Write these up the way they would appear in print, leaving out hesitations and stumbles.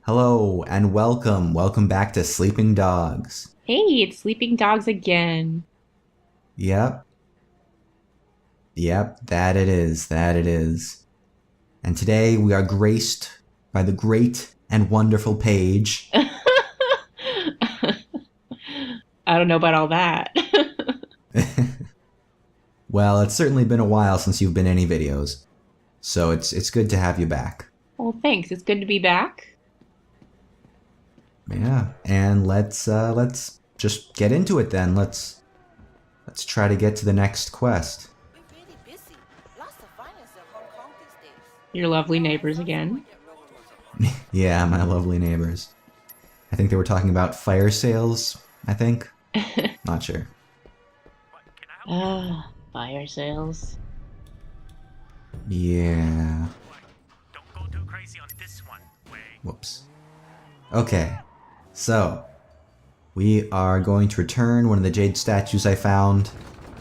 Hello and welcome. Welcome back to Sleeping Dogs. Hey, it's Sleeping Dogs again. Yep, yep, that it is. That it is. And today we are graced by the great and wonderful Paige. I don't know about all that. Well, it's certainly been a while since you've been in any videos, so it's good to have you back. Well, thanks. It's good to be back. Yeah, and let's just get into it then. Let's try to get to the next quest. Your lovely neighbors again. Yeah, my lovely neighbors. I think they were talking about fire sales, I think. Not sure. Ah, fire sales. Yeah. Whoops. Okay. So, we are going to return one of the Jade Statues I found.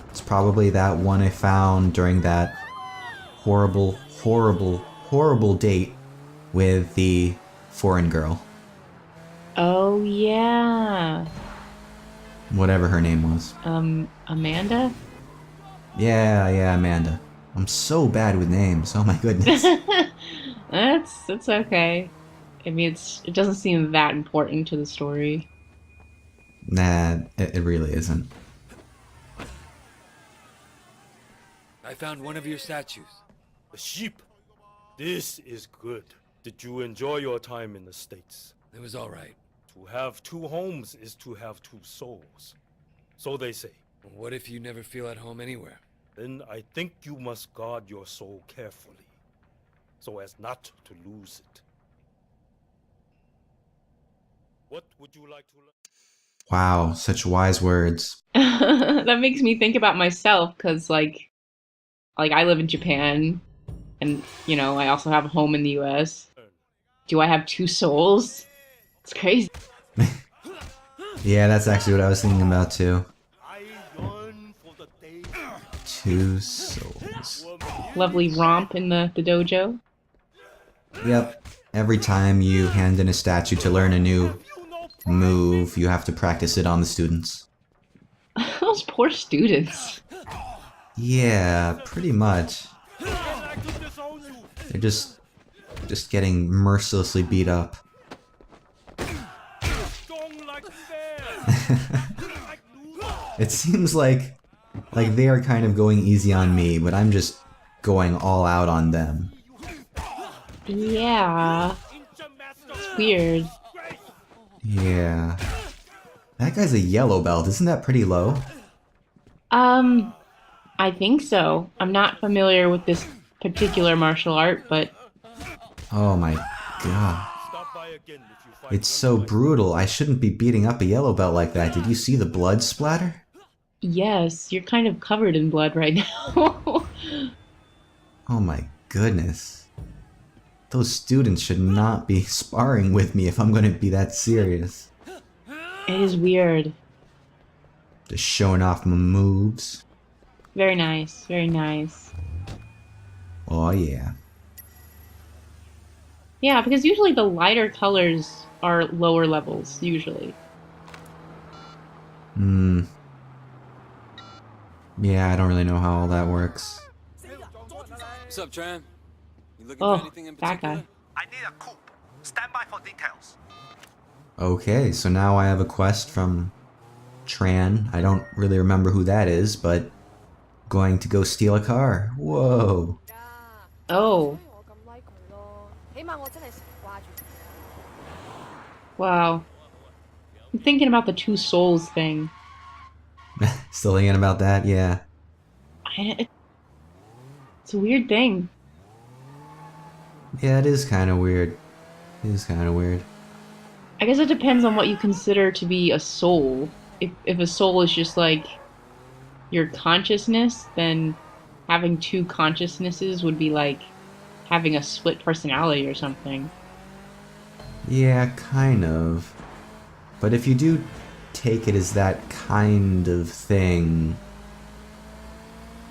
It's probably that one I found during that horrible, horrible, horrible date with the foreign girl. Oh, yeah. Whatever her name was. Amanda? Yeah, Amanda. I'm so bad with names, oh my goodness. That's okay. I mean, it doesn't seem that important to the story. Nah, it really isn't. I found one of your statues. A sheep. This is good. Did you enjoy your time in the States? It was all right. To have two homes is to have two souls. So they say. What if you never feel at home anywhere? Then I think you must guard your soul carefully, so as not to lose it. What would you like to learn? Wow, such wise words. That makes me think about myself, because, like I live in Japan, and, I also have a home in the US. Do I have two souls? It's crazy. Yeah, that's actually what I was thinking about too. I yearn for the day. Two souls. Lovely romp in the dojo. Yep. Every time you hand in a statue to learn a new move, you have to practice it on the students. Those poor students. Yeah, pretty much. They're just getting mercilessly beat up. It seems like they are kind of going easy on me, but I'm just going all out on them. Yeah. It's weird. Yeah. That guy's a yellow belt, isn't that pretty low? I think so. I'm not familiar with this particular martial art, but Oh my god. It's so brutal. I shouldn't be beating up a yellow belt like that. Did you see the blood splatter? yes, you're kind of covered in blood right now. Oh my goodness. Those students should not be sparring with me if I'm gonna be that serious. It is weird. Just showing off my moves. Very nice, very nice. Oh yeah. Yeah, because usually the lighter colors are lower levels, usually. Hmm. Yeah, I don't really know how all that works. What's up, Tran? You looking for Oh, anything in that particular? guy. I need a coupe. Stand by for details. Okay, so now I have a quest from Tran. I don't really remember who that is, but going to go steal a car. Whoa. Oh, wow. I'm thinking about the two souls thing. Still thinking about that? Yeah. It's a weird thing. Yeah, it is kind of weird. It is kind of weird. I guess it depends on what you consider to be a soul. If a soul is just like your consciousness, then having two consciousnesses would be like having a split personality or something. Yeah, kind of. But if you do take it as that kind of thing,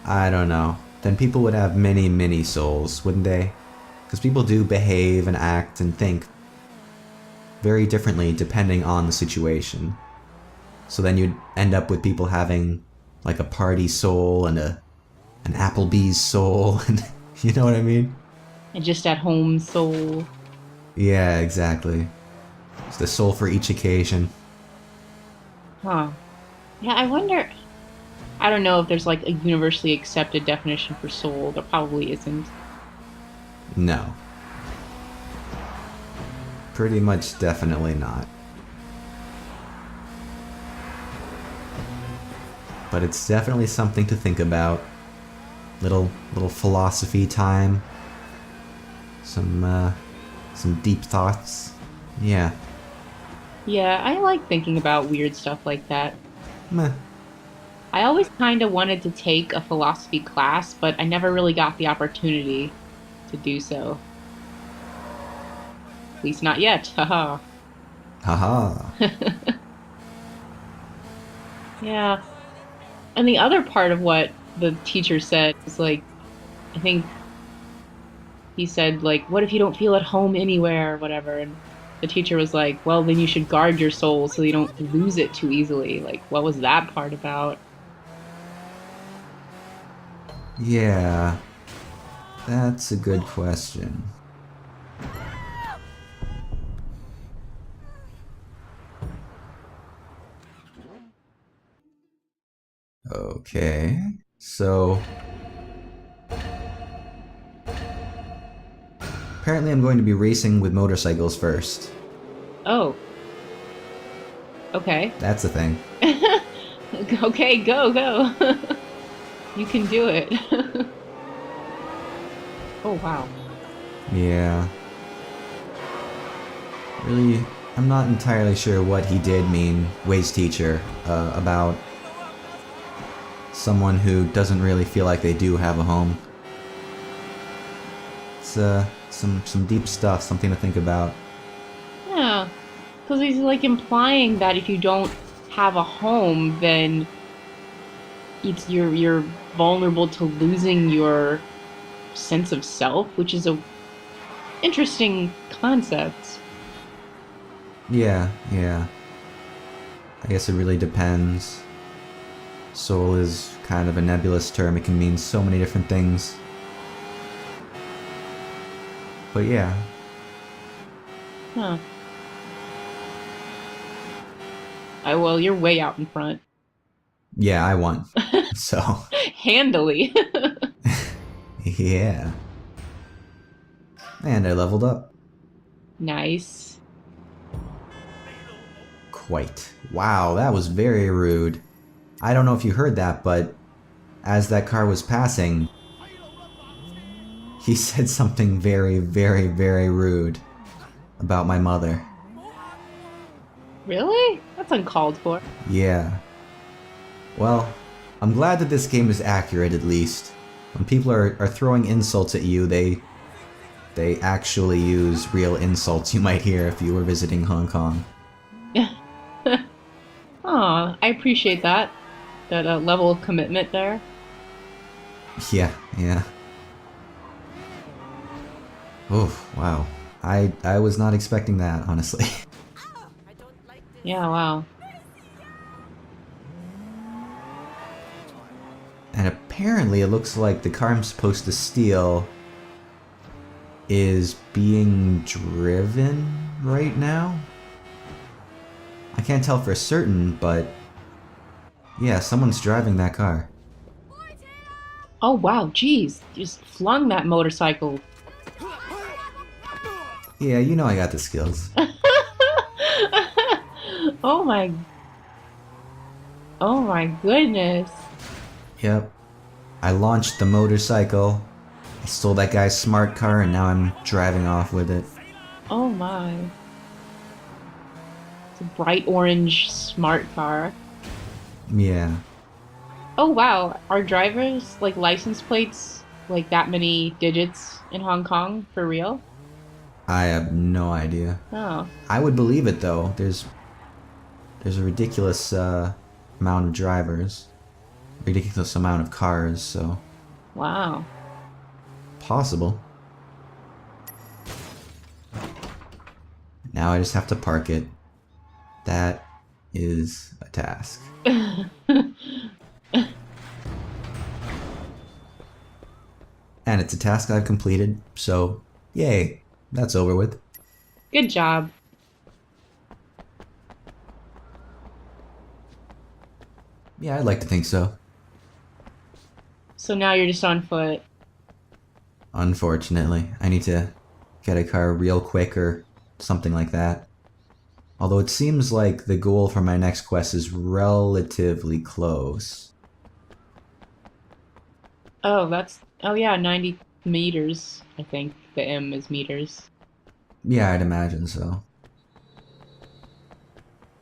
I don't know. Then people would have many, many souls, wouldn't they? Because people do behave and act and think very differently depending on the situation. So then you'd end up with people having like a party soul and an Applebee's soul, and you know what I mean? And just at home soul. Yeah, exactly. It's the soul for each occasion. Huh. Yeah, I wonder. I don't know if there's like a universally accepted definition for soul. There probably isn't. No. Pretty much definitely not. But it's definitely something to think about. Little philosophy time. Some deep thoughts. Yeah. Yeah, I like thinking about weird stuff like that. Meh. I always kind of wanted to take a philosophy class, but I never really got the opportunity to do so. At least not yet. Haha. Haha. Yeah. And the other part of what the teacher said was like, I think he said like, what if you don't feel at home anywhere or whatever? And the teacher was like, well, then you should guard your soul so you don't lose it too easily. Like, what was that part about? Yeah. That's a good question. Okay. So apparently I'm going to be racing with motorcycles first. Oh. Okay. That's a thing. Okay, go. You can do it. Oh, wow. Yeah. Really, I'm not entirely sure what he did mean, Way's teacher, about someone who doesn't really feel like they do have a home. It's some deep stuff, something to think about. Yeah. Because he's like implying that if you don't have a home, then you're vulnerable to losing your sense of self, which is a interesting concept. Yeah. I guess it really depends. Soul is kind of a nebulous term. It can mean so many different things. But yeah. Huh. Well, you're way out in front. Yeah, I won. So, Handily. yeah. And I leveled up. Nice. Quite. Wow, that was very rude. I don't know if you heard that, but as that car was passing, he said something very, very, very rude about my mother. Really? That's uncalled for. Yeah. Well, I'm glad that this game is accurate at least. When people are throwing insults at you, they actually use real insults you might hear if you were visiting Hong Kong. Aw, I appreciate that. That level of commitment there. Yeah. Oh, wow. I was not expecting that, honestly. Yeah, wow. And apparently it looks like the car I'm supposed to steal is being driven right now. I can't tell for certain, but yeah, someone's driving that car. Oh, wow, jeez. Just flung that motorcycle. Yeah, you know I got the skills. Oh my goodness. Yep. I launched the motorcycle. I stole that guy's smart car and now I'm driving off with it. Oh my. It's a bright orange smart car. Yeah. Oh wow, are drivers like license plates like that many digits in Hong Kong for real? I have no idea. Oh. I would believe it though. There's a ridiculous amount of drivers. Ridiculous amount of cars, so Wow. possible. Now I just have to park it. That is a task. And it's a task I've completed, so yay, that's over with. Good job. Yeah, I'd like to think so. So now you're just on foot. Unfortunately, I need to get a car real quick or something like that. Although it seems like the goal for my next quest is relatively close. Oh yeah, 90 meters, I think. The M is meters. Yeah, I'd imagine so.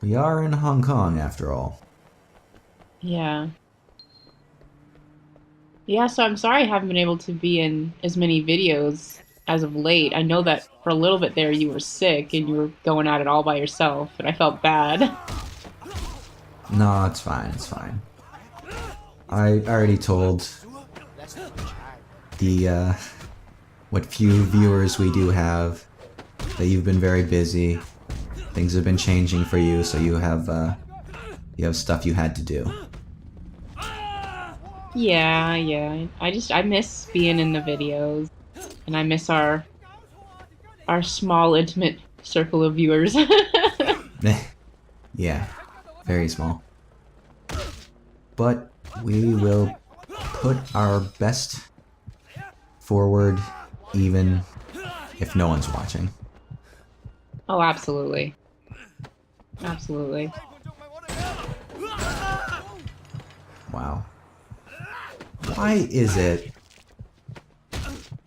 We are in Hong Kong, after all. Yeah. Yeah, so I'm sorry I haven't been able to be in as many videos as of late. I know that for a little bit there you were sick and you were going at it all by yourself, and I felt bad. No, it's fine, it's fine. I already told the, what few viewers we do have that you've been very busy. Things have been changing for you, so you have stuff you had to do. Yeah. I miss being in the videos, and I miss our small, intimate circle of viewers. Yeah, very small. But we will put our best forward, even if no one's watching. Oh, absolutely. Absolutely. Wow. Why is it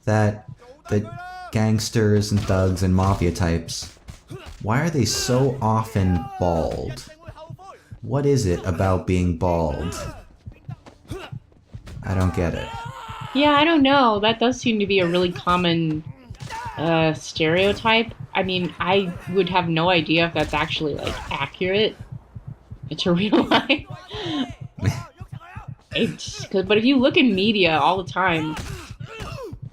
that the gangsters and thugs and mafia types, why are they so often bald? What is it about being bald? I don't get it. Yeah, I don't know. That does seem to be a really common stereotype. I mean, I would have no idea if that's actually, like, accurate to real life. But if you look in media all the time,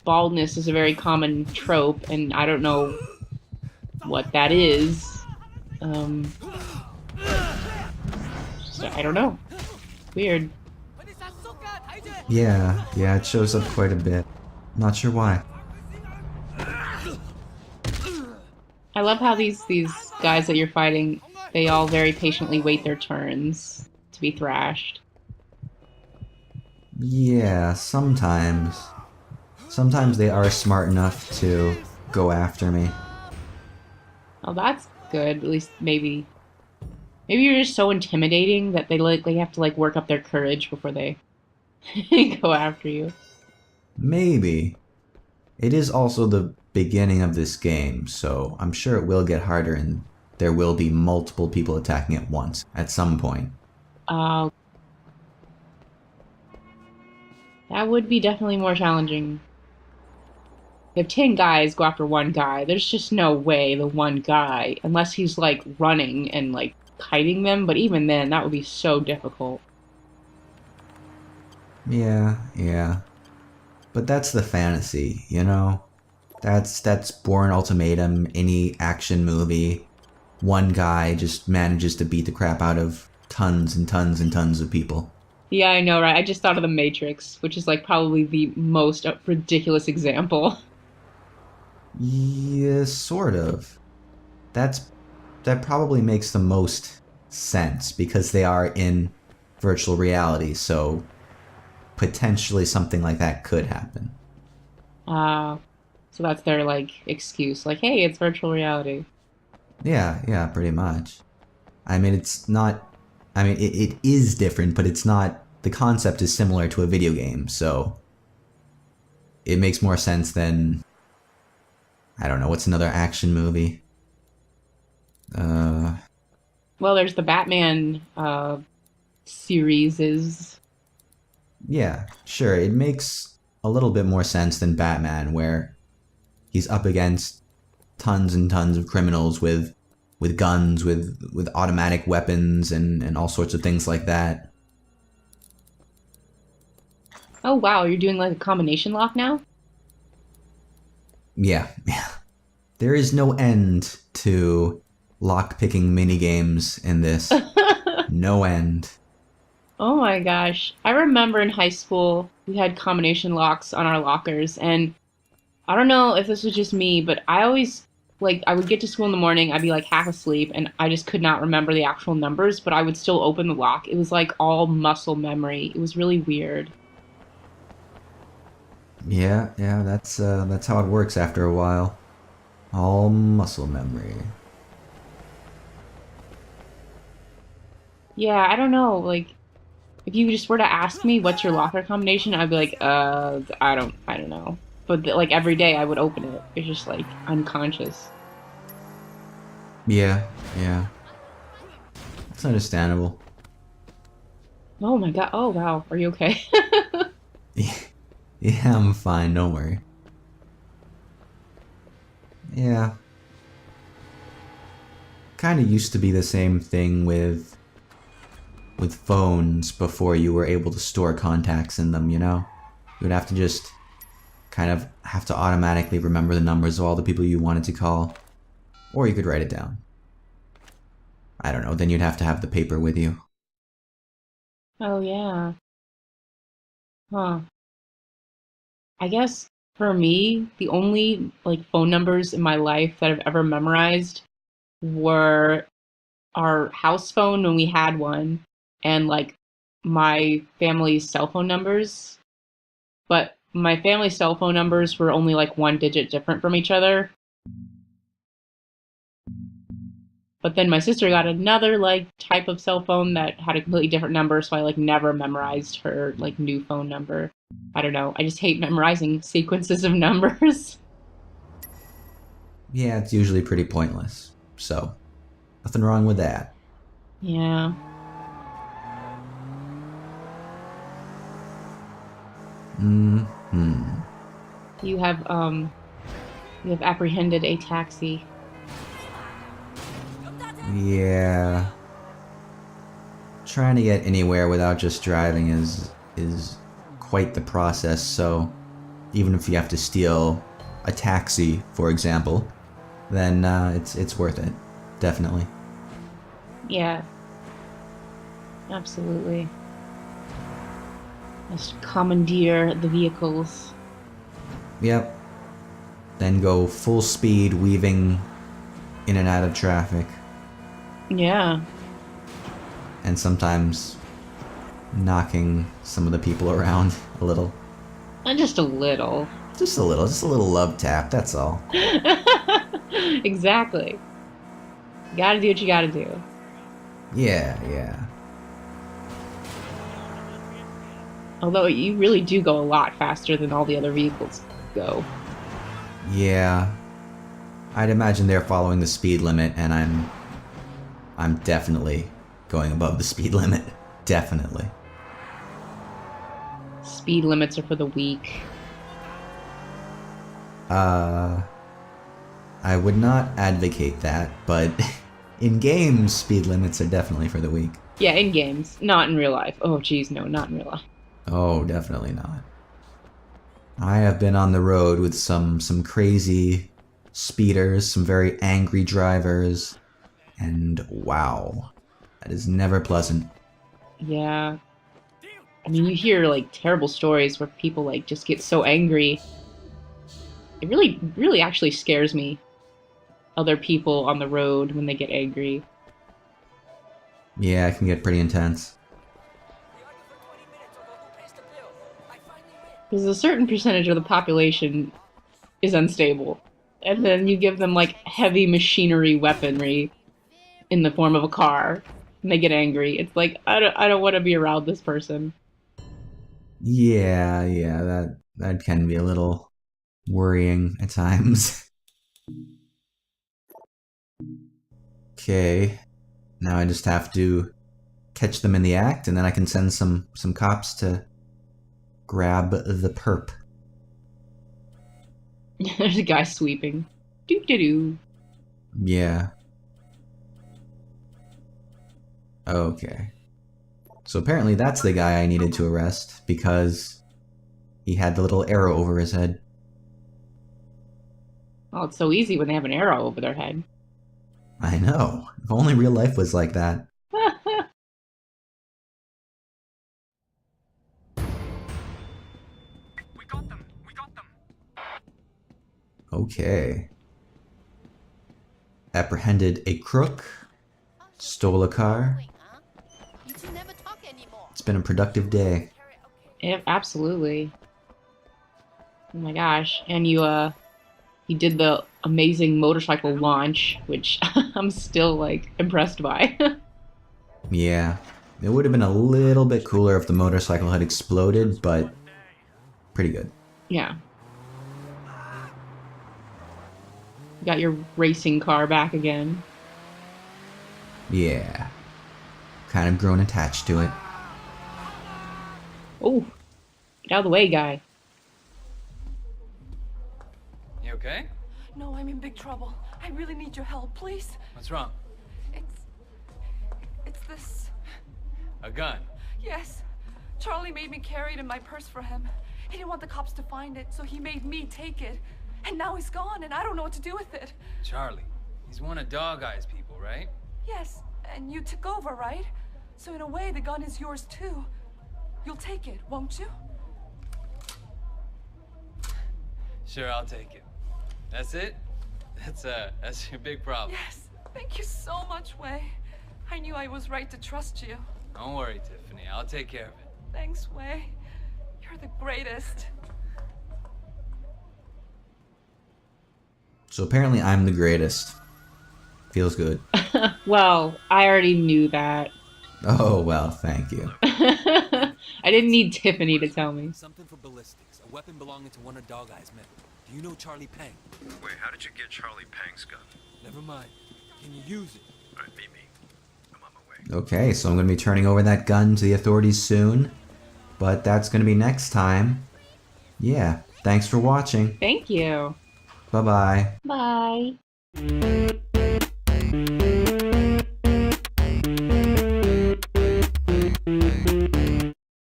baldness is a very common trope, and I don't know what that is. I don't know. Weird. Yeah, it shows up quite a bit. Not sure why. I love how these guys that you're fighting, they all very patiently wait their turns to be thrashed. Yeah, sometimes. Sometimes they are smart enough to go after me. Oh, that's good. At least maybe you're just so intimidating that they have to like work up their courage before they go after you. Maybe. It is also the beginning of this game, so I'm sure it will get harder and there will be multiple people attacking at once at some point. That would be definitely more challenging. If 10 guys go after one guy, there's just no way the one guy, unless he's like running and like kiting them, but even then, that would be so difficult. Yeah. But that's the fantasy, you know? That's Bourne Ultimatum, any action movie. One guy just manages to beat the crap out of tons and tons and tons of people. Yeah, I know, right? I just thought of The Matrix, which is like probably the most ridiculous example. Yeah, sort of. That probably makes the most sense because they are in virtual reality, so potentially something like that could happen. So that's their like excuse, like, hey, it's virtual reality. Yeah, pretty much. I mean, it's not... I mean, it is different, but it's not... The concept is similar to a video game, so... It makes more sense than... I don't know, what's another action movie? Well, there's the Batman series. Yeah, sure, it makes a little bit more sense than Batman, where he's up against tons and tons of criminals with guns, with automatic weapons, and all sorts of things like that. Oh wow, you're doing like a combination lock now? Yeah. There is no end to lock-picking minigames in this. No end. Oh my gosh. I remember in high school, we had combination locks on our lockers, and I don't know if this was just me, but I always, like, I would get to school in the morning, I'd be like half asleep, and I just could not remember the actual numbers, but I would still open the lock. It was like all muscle memory. It was really weird. Yeah, that's how it works after a while. All muscle memory. Yeah, I don't know. Like, if you just were to ask me what's your locker combination, I'd be like, I don't know. But like every day I would open it. It's just like unconscious. Yeah. It's understandable. Oh my god. Oh wow. Are you okay? Yeah, I'm fine, don't worry. Yeah. Kinda used to be the same thing with phones before you were able to store contacts in them, you know? You would have to just kind of have to automatically remember the numbers of all the people you wanted to call. Or you could write it down. I don't know, then you'd have to have the paper with you. Oh yeah. Huh. I guess for me, the only like phone numbers in my life that I've ever memorized were our house phone when we had one, and like my family's cell phone numbers. But my family's cell phone numbers were only like one digit different from each other. But then my sister got another like type of cell phone that had a completely different number, so I like never memorized her like new phone number. I don't know. I just hate memorizing sequences of numbers. Yeah, it's usually pretty pointless. So, nothing wrong with that. Yeah. You have apprehended a taxi. Yeah. Trying to get anywhere without just driving is quite the process, so even if you have to steal a taxi, for example, then it's worth it. Definitely. Yeah. Absolutely. Just commandeer the vehicles. Yep. Then go full speed weaving in and out of traffic. Yeah. And sometimes knocking some of the people around a little. And just a little. Just a little love tap, that's all. Exactly. You gotta do what you gotta do. Yeah. Although you really do go a lot faster than all the other vehicles go. Yeah. I'd imagine they're following the speed limit, and I'm definitely going above the speed limit. Definitely. Speed limits are for the weak. I would not advocate that, but in games, speed limits are definitely for the weak. Yeah, in games. Not in real life. Oh, geez, no, not in real life. Oh, definitely not. I have been on the road with some crazy speeders, some very angry drivers, and wow, that is never pleasant. Yeah. I mean, you hear, like, terrible stories where people, like, just get so angry. It really, really actually scares me. Other people on the road when they get angry. Yeah, it can get pretty intense. Because a certain percentage of the population is unstable. And then you give them, like, heavy machinery weaponry in the form of a car, and they get angry. It's like, I don't want to be around this person. Yeah, that can be a little worrying at times. Okay, now I just have to catch them in the act, and then I can send some cops to grab the perp. There's a guy sweeping. Doo-doo-doo. Yeah. Okay. So apparently that's the guy I needed to arrest, because he had the little arrow over his head. Oh, it's so easy when they have an arrow over their head. I know. If only real life was like that. We got them! We got them! Okay. Apprehended a crook. Stole a car. You two never talk anymore. It's been a productive day. Yeah, absolutely. Oh my gosh. And you did the amazing motorcycle launch, which I'm still, like, impressed by. Yeah. It would have been a little bit cooler if the motorcycle had exploded, but pretty good. Yeah. You got your racing car back again. Yeah. Kind of grown attached to it. Oh, get out of the way, guy. You okay? No, I'm in big trouble. I really need your help, please. What's wrong? It's this. A gun. Yes. Charlie made me carry it in my purse for him. He didn't want the cops to find it, so he made me take it. And now he's gone, and I don't know what to do with it. Charlie. He's one of Dog Eye's people, right? Yes, and you took over, right? So in a way, the gun is yours too. You'll take it, won't you? Sure, I'll take it. That's it? That's your big problem. Yes. Thank you so much, Wei. I knew I was right to trust you. Don't worry, Tiffany. I'll take care of it. Thanks, Wei. You're the greatest. So apparently I'm the greatest. Feels good. Well, I already knew that. Oh, well, thank you. I didn't need Tiffany to tell me. Something for ballistics. A weapon belonging to one of Dog Eye's men. Do you know Charlie Pang? Wait, how did you get Charlie Pang's gun? Never mind. Can you use it? Alright, meet me. I'm on my way. Okay, so I'm going to be turning over that gun to the authorities soon. But that's going to be next time. Yeah, thanks for watching. Thank you. Bye-bye. Bye.